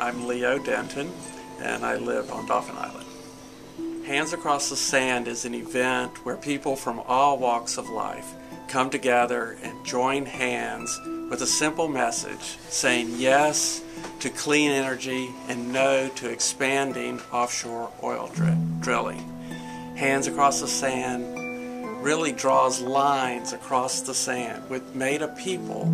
I'm Leo Denton, and I live on Dauphin Island. Hands Across the Sand is an event where people from all walks of life come together and join hands with a simple message saying yes to clean energy and no to expanding offshore oil drilling. Hands Across the Sand really draws lines across the sand made of people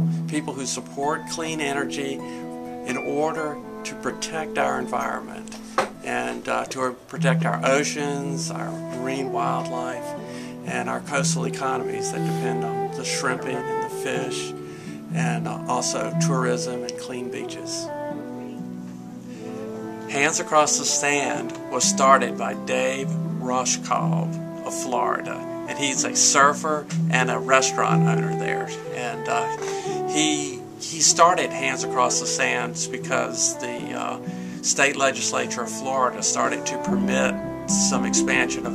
who support clean energy in order to protect our environment and to protect our oceans, our marine wildlife, and our coastal economies that depend on the shrimping and the fish, and also tourism and clean beaches. Hands Across the Sand was started by Dave Rushkoff of Florida, and he's a surfer and a restaurant owner there. And he started Hands Across the Sands because the state legislature of Florida started to permit some expansion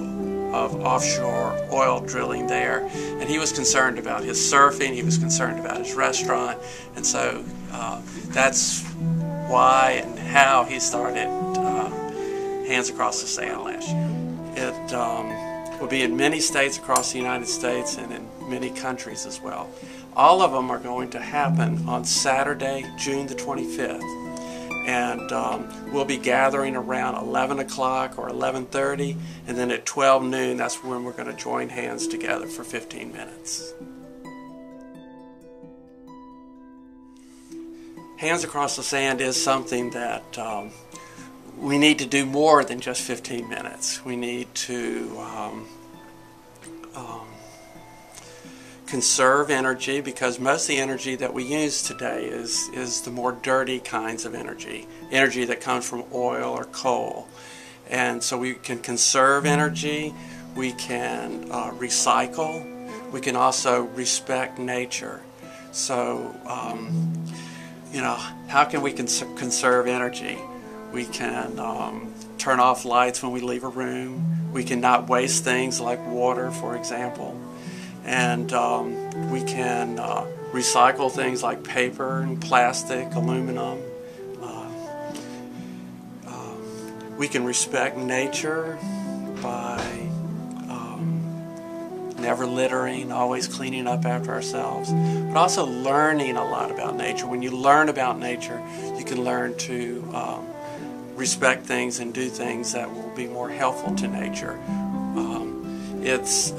of offshore oil drilling there, and he was concerned about his surfing, he was concerned about his restaurant, and so that's why and how he started Hands Across the Sand last year. It will be in many states across the United States and in many countries as well. All of them are going to happen on Saturday, June the 25th. And we'll be gathering around 11 o'clock or 11:30, and then at 12 noon, that's when we're going to join hands together for 15 minutes. Hands Across the Sand is something that we need to do more than just 15 minutes. We need to conserve energy, because most of the energy that we use today is the more dirty kinds of energy that comes from oil or coal. And so we can conserve energy, we can recycle, we can also respect nature. So, you know, how can we conserve energy? We can turn off lights when we leave a room. We can not waste things like water, for example. And we can recycle things like paper and plastic, aluminum. We can respect nature by never littering, always cleaning up after ourselves, but also learning a lot about nature. When you learn about nature, you can learn to respect things and do things that will be more helpful to nature. It's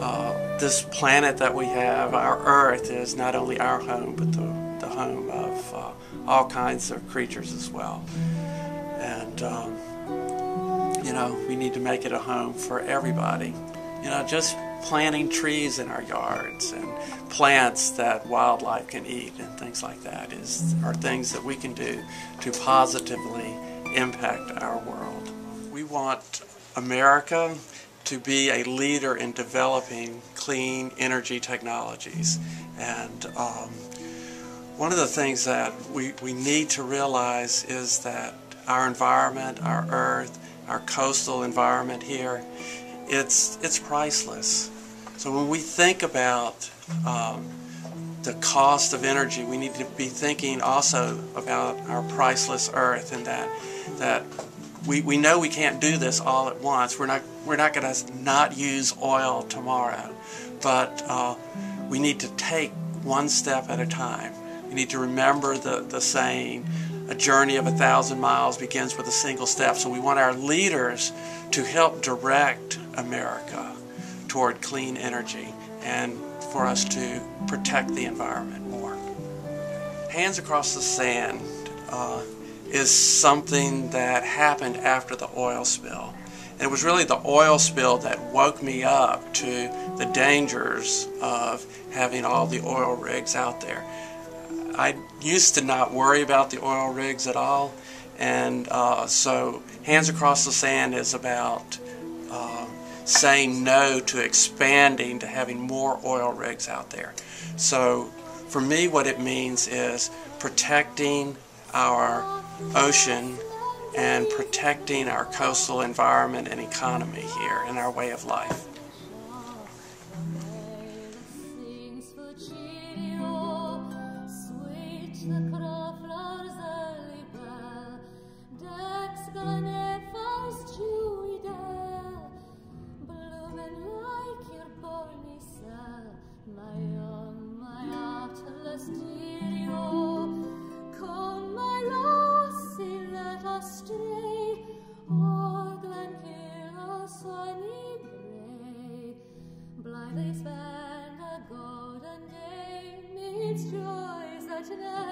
this planet that we have, our Earth, is not only our home, but the home of all kinds of creatures as well. And you know, we need to make it a home for everybody. You know, just planting trees in our yards and plants that wildlife can eat and things like that are things that we can do to positively impact our world. We want America to be a leader in developing clean energy technologies. And one of the things that we need to realize is that our environment, our Earth, our coastal environment here, it's priceless. So when we think about the cost of energy, we need to be thinking also about our priceless Earth, and that we know we can't do this all at once. We're not going to not use oil tomorrow, but we need to take one step at a time. We need to remember the saying, a journey of 1,000 miles begins with a single step. So we want our leaders to help direct America toward clean energy and for us to protect the environment more. Hands Across the Sand is something that happened after the oil spill. And it was really the oil spill that woke me up to the dangers of having all the oil rigs out there. I used to not worry about the oil rigs at all, and so Hands Across the Sand is about saying no to expanding, to having more oil rigs out there. So for me, what it means is protecting our ocean and protecting our coastal environment and economy here and our way of life. sunny gray, blithely spend a golden day, midst joys that never